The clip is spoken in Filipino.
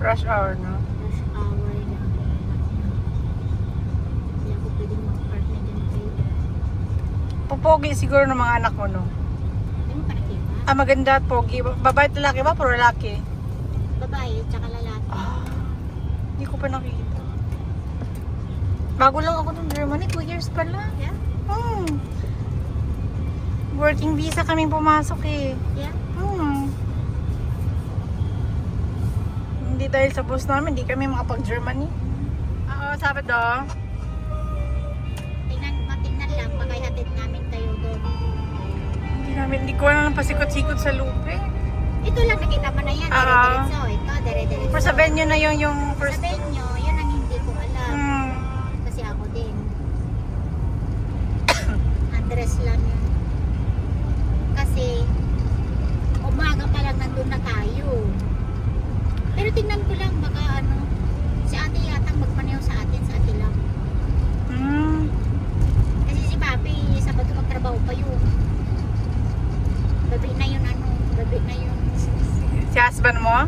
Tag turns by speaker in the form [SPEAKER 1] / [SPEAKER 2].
[SPEAKER 1] Rush hour, no?
[SPEAKER 2] Rush hour lang. Hindi ako pwedeng mag-park na ganito.
[SPEAKER 1] Pupogi siguro ng mga anak mo, no?
[SPEAKER 2] Hindi mo pa nakita?
[SPEAKER 1] Maganda at pogi. Babae at lalaki ba? Puro lalaki.
[SPEAKER 2] Babae, tsaka lalaki.
[SPEAKER 1] Hindi ko pa nakita. Bago lang ako ng Germany. 2 years pa lang.
[SPEAKER 2] Yeah?
[SPEAKER 1] Working visa kaming pumasok eh.
[SPEAKER 2] Yeah?
[SPEAKER 1] Hindi dahil sa boss namin, hindi kami makapag-Germany. Oo, sabi daw.
[SPEAKER 2] Matingnan lang, pagkaihatid namin kayo doon.
[SPEAKER 1] Hindi ko alam pasikot-sikot sa lupe.
[SPEAKER 2] Ito lang, nakita mo na yan. Dire-diretso. Ito, dire-diretso.
[SPEAKER 1] Pero sabihin nyo na yung first...
[SPEAKER 2] Sabihin nyo, yun ang hindi ko alam. Kasi ako din. Address lang yun. Kasi, umaga pa lang nandun na tayo. Pero tingnan ko lang, baka ano, si ate yatang magmaneho sa atin, sa ate lang. Kasi si papi, Sabado magtrabaho pa yun. Gabi na yun, gabi na yun.
[SPEAKER 1] Si husband mo?